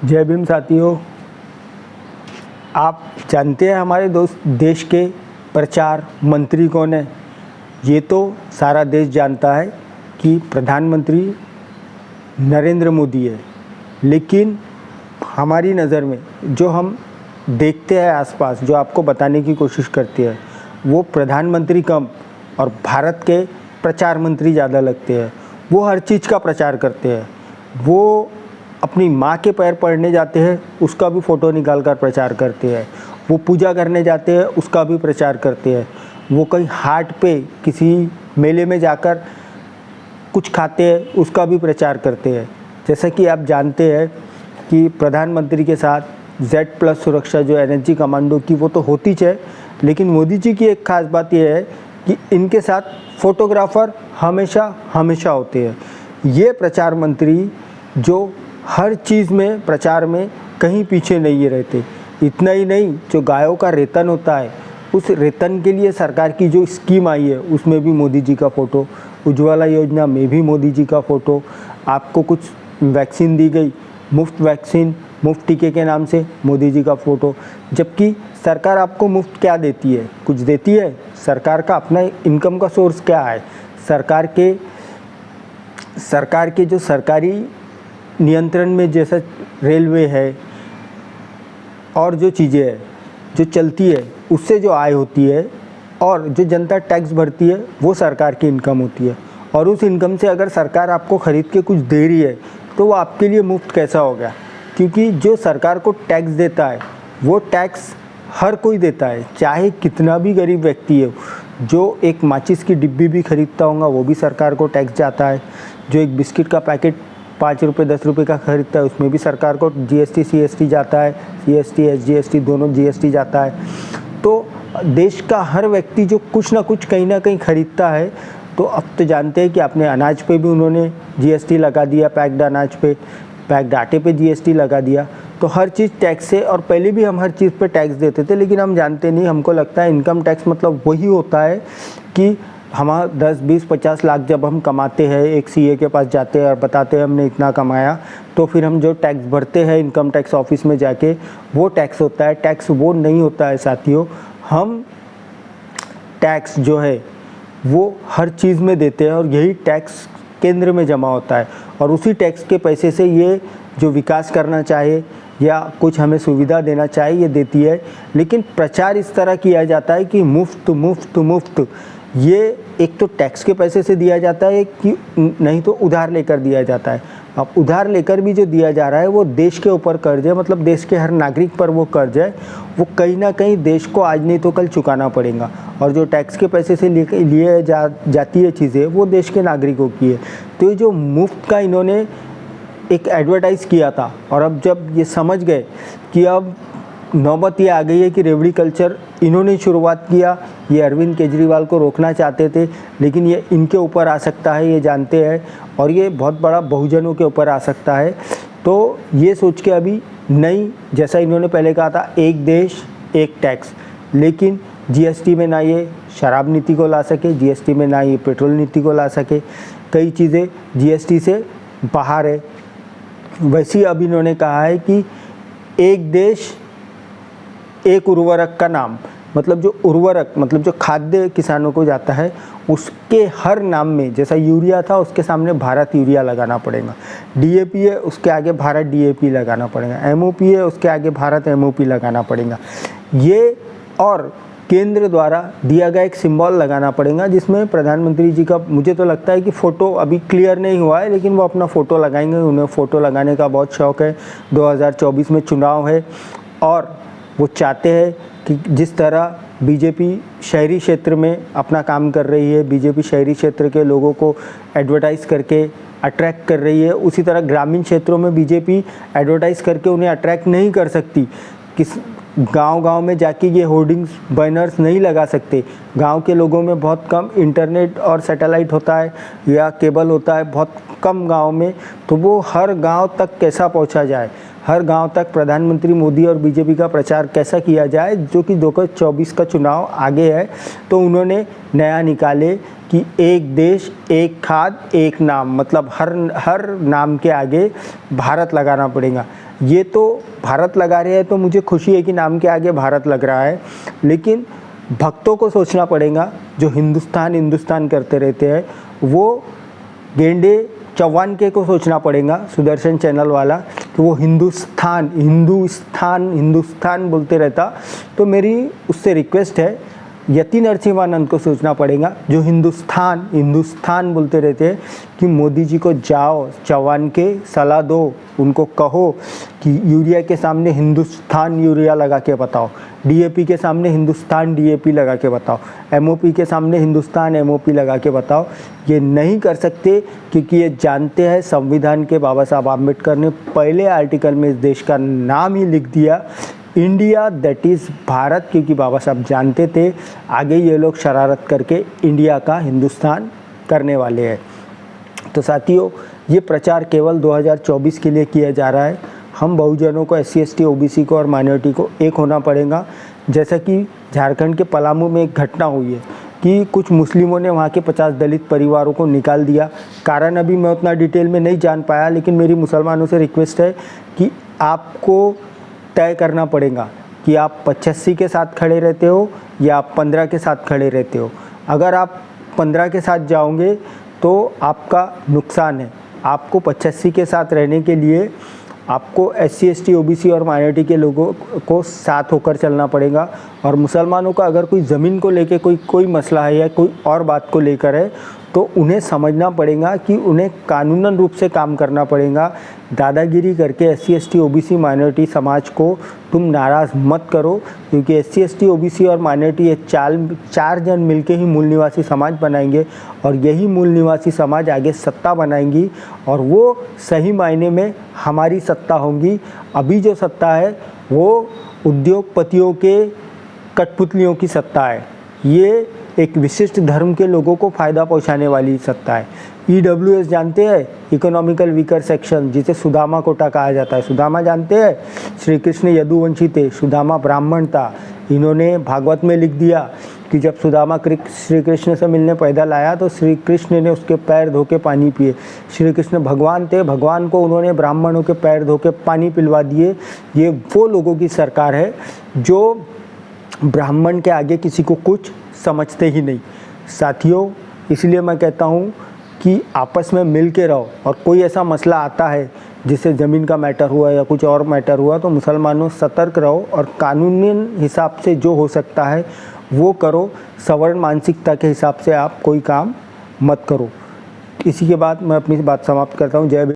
जय भीम साथियों। आप जानते हैं हमारे दोस्त देश के प्रचार मंत्री कौन है? ये तो सारा देश जानता है कि प्रधानमंत्री नरेंद्र मोदी है। लेकिन हमारी नज़र में जो हम देखते हैं आसपास, जो आपको बताने की कोशिश करते हैं, वो प्रधानमंत्री कम और भारत के प्रचार मंत्री ज़्यादा लगते हैं। वो हर चीज़ का प्रचार करते हैं। वो अपनी माँ के पैर पड़ने जाते हैं, उसका भी फ़ोटो निकाल कर प्रचार करते हैं। वो पूजा करने जाते हैं, उसका भी प्रचार करते हैं। वो कहीं हाट पे किसी मेले में जाकर कुछ खाते हैं, उसका भी प्रचार करते हैं। जैसा कि आप जानते हैं कि प्रधानमंत्री के साथ Z+ सुरक्षा जो एनएसजी कमांडो की, वो तो होती है, लेकिन मोदी जी की एक ख़ास बात यह है कि इनके साथ फ़ोटोग्राफ़र हमेशा हमेशा होते हैं। ये प्रचार मंत्री जो हर चीज़ में, प्रचार में कहीं पीछे नहीं रहते। इतना ही नहीं, जो गायों का रेतन होता है, उस रेतन के लिए सरकार की जो स्कीम आई है, उसमें भी मोदी जी का फ़ोटो। उज्ज्वला योजना में भी मोदी जी का फ़ोटो। आपको कुछ वैक्सीन दी गई, मुफ्त वैक्सीन, मुफ्त टीके के नाम से मोदी जी का फ़ोटो। जबकि सरकार आपको मुफ्त क्या देती है? कुछ देती है? सरकार का अपना इनकम का सोर्स क्या है? सरकार के जो सरकारी नियंत्रण में, जैसा रेलवे है और जो चीज़ें हैं जो चलती है, उससे जो आय होती है और जो जनता टैक्स भरती है, वो सरकार की इनकम होती है। और उस इनकम से अगर सरकार आपको ख़रीद के कुछ दे रही है, तो वो आपके लिए मुफ्त कैसा हो गया? क्योंकि जो सरकार को टैक्स देता है, वो टैक्स हर कोई देता है, चाहे कितना भी गरीब व्यक्ति है। जो एक माचिस की डिब्बी भी खरीदता होगा, वो भी सरकार को टैक्स जाता है। जो एक बिस्किट का पैकेट 5 रुपये 10 रुपये का खरीदता है, उसमें भी सरकार को GST CST जाता है, CST SGST दोनों GST जाता है। तो देश का हर व्यक्ति जो कुछ ना कुछ कहीं ना कहीं खरीदता है। तो अब तो जानते हैं कि अपने अनाज पे भी उन्होंने GST लगा दिया, पैक्ड अनाज पे, पैक्ड आटे पे GST लगा दिया। तो हर चीज़ टैक्स से, और पहले भी हम हर चीज़ पे टैक्स देते थे, लेकिन हम जानते नहीं। हमको लगता है इनकम टैक्स मतलब वही होता है कि हमारा 10 20 50 लाख जब हम कमाते हैं, एक CA के पास जाते हैं और बताते हैं हमने इतना कमाया, तो फिर हम जो टैक्स भरते हैं इनकम टैक्स ऑफिस में जाके, वो टैक्स होता है। टैक्स वो नहीं होता है साथियों। हम टैक्स जो है वो हर चीज़ में देते हैं और यही टैक्स केंद्र में जमा होता है। और उसी टैक्स के पैसे से ये जो विकास करना चाहे या कुछ हमें सुविधा देना चाहे, ये देती है। लेकिन प्रचार इस तरह किया जाता है कि मुफ्त मुफ्त मुफ्त। ये एक तो टैक्स के पैसे से दिया जाता है कि नहीं तो उधार लेकर दिया जाता है। अब उधार लेकर भी जो दिया जा रहा है, वो देश के ऊपर कर्ज है, मतलब देश के हर नागरिक पर वो कर्ज है। वो कहीं ना कहीं देश को आज नहीं तो कल चुकाना पड़ेगा। और जो टैक्स के पैसे से लिए जाती है चीज़ें, वो देश के नागरिकों की है। तो ये जो मुफ्त का इन्होंने एक एडवर्टाइज़ किया था, और अब जब ये समझ गए कि अब नौबत ये आ गई है कि रेवड़ी कल्चर इन्होंने शुरुआत किया। ये अरविंद केजरीवाल को रोकना चाहते थे, लेकिन ये इनके ऊपर आ सकता है, ये जानते हैं, और ये बहुत बड़ा बहुजनों के ऊपर आ सकता है। तो ये सोच के अभी नई, जैसा इन्होंने पहले कहा था, एक देश एक टैक्स, लेकिन GST में ना ये शराब नीति को ला सके, GST में ना ये पेट्रोल नीति को ला सके, कई चीज़ें GST से बाहर है। वैसे ही अब इन्होंने कहा है कि एक देश एक उर्वरक का नाम, मतलब जो उर्वरक, मतलब जो खाद्य किसानों को जाता है, उसके हर नाम में, जैसा यूरिया था उसके सामने भारत यूरिया लगाना पड़ेगा, DAP है उसके आगे भारत DAP लगाना पड़ेगा, MOP है उसके आगे भारत MOP लगाना पड़ेगा। ये और केंद्र द्वारा दिया गया एक सिंबल लगाना पड़ेगा, जिसमें प्रधानमंत्री जी का, मुझे तो लगता है कि फ़ोटो अभी क्लियर नहीं हुआ है, लेकिन वो अपना फ़ोटो लगाएंगे। उन्हें फ़ोटो लगाने का बहुत शौक़ है। 2024 में चुनाव है और वो चाहते हैं कि जिस तरह BJP शहरी क्षेत्र में अपना काम कर रही है, BJP शहरी क्षेत्र के लोगों को एडवर्टाइज़ करके अट्रैक्ट कर रही है, उसी तरह ग्रामीण क्षेत्रों में BJP एडवर्टाइज़ करके उन्हें अट्रैक्ट नहीं कर सकती। किस गांव-गांव में जाके ये होर्डिंग्स, बैनर्स नहीं लगा सकते। गांव के लोगों में बहुत कम इंटरनेट और सैटेलाइट होता है या केबल होता है, बहुत कम गांव में। तो वो हर गांव तक कैसा पहुंचा जाए, हर गांव तक प्रधानमंत्री मोदी और BJP का प्रचार कैसा किया जाए, जो कि 2024 का चुनाव आगे है। तो उन्होंने नया निकाले कि एक देश एक खाद एक नाम, मतलब हर नाम के आगे भारत लगाना पड़ेगा। ये तो भारत लगा रहे हैं, तो मुझे खुशी है कि नाम के आगे भारत लग रहा है, लेकिन भक्तों को सोचना पड़ेगा जो हिंदुस्तान हिंदुस्तान करते रहते हैं, वो गेंडे चौहान के को सोचना पड़ेगा, सुदर्शन चैनल वाला, कि वो हिंदुस्तान हिंदुस्तान हिंदुस्तान बोलते रहता। तो मेरी उससे रिक्वेस्ट है, यति नरसिम्हानंद को सोचना पड़ेगा जो हिंदुस्तान हिंदुस्तान बोलते रहते हैं, कि मोदी जी को जाओ चौहान के सलाह दो, उनको कहो कि यूरिया के सामने हिंदुस्तान यूरिया लगा के बताओ, डीएपी के सामने हिंदुस्तान डीएपी लगा के बताओ, एमओपी के सामने हिंदुस्तान एमओपी लगा के बताओ। ये नहीं कर सकते क्योंकि ये जानते हैं संविधान के बाबा साहब आम्बेडकर ने पहले आर्टिकल में इस देश का नाम ही लिख दिया, इंडिया, दैट इज़ भारत, क्योंकि बाबा साहब जानते थे आगे ये लोग शरारत करके इंडिया का हिंदुस्तान करने वाले हैं। तो साथियों, ये प्रचार केवल 2024 के लिए किया जा रहा है। हम बहुजनों को, SC ST OBC को और माइनॉरिटी को एक होना पड़ेगा। जैसा कि झारखंड के पलामू में एक घटना हुई है कि कुछ मुस्लिमों ने वहाँ के 50 दलित परिवारों को निकाल दिया। कारण अभी मैं उतना डिटेल में नहीं जान पाया, लेकिन मेरी मुसलमानों से रिक्वेस्ट है कि आपको तय करना पड़ेगा कि आप 85 के साथ खड़े रहते हो या आप 15 के साथ खड़े रहते हो। अगर आप 15 के साथ जाओगे तो आपका नुकसान है। आपको 85 के साथ रहने के लिए आपको SC ST OBC और माइनॉरिटी के लोगों को साथ होकर चलना पड़ेगा। और मुसलमानों का अगर कोई ज़मीन को लेके कोई मसला है या कोई और बात को लेकर है, तो उन्हें समझना पड़ेगा कि उन्हें कानूनन रूप से काम करना पड़ेगा। दादागिरी करके SC ST OBC माइनॉरिटी समाज को तुम नाराज़ मत करो, क्योंकि SC ST OBC और माइनॉरिटी ये चार जन मिलके ही मूल निवासी समाज बनाएंगे, और यही मूल निवासी समाज आगे सत्ता बनाएंगी, और वो सही मायने में हमारी सत्ता होंगी। अभी जो सत्ता है वो उद्योगपतियों के कठपुतलियों की सत्ता है। ये एक विशिष्ट धर्म के लोगों को फ़ायदा पहुंचाने वाली सत्ता है। EWS जानते हैं, इकोनॉमिकल वीकर सेक्शन, जिसे सुदामा कोटा कहा जाता है। सुदामा जानते हैं, श्री कृष्ण यदुवंशी थे, सुदामा ब्राह्मण था। इन्होंने भागवत में लिख दिया कि जब सुदामा श्री कृष्ण से मिलने पैदल आया तो श्री कृष्ण ने उसके पैर धो के पानी पिए। श्री कृष्ण भगवान थे, भगवान को उन्होंने ब्राह्मणों के पैर धो के पानी पिलवा दिए। ये वो लोगों की सरकार है जो ब्राह्मण के आगे किसी को कुछ समझते ही नहीं। साथियों, इसलिए मैं कहता हूँ कि आपस में मिल के रहो, और कोई ऐसा मसला आता है जिससे ज़मीन का मैटर हुआ या कुछ और मैटर हुआ, तो मुसलमानों सतर्क रहो और कानूनी हिसाब से जो हो सकता है वो करो। सवर्ण मानसिकता के हिसाब से आप कोई काम मत करो। इसी के बाद मैं अपनी बात समाप्त करता हूँ। जय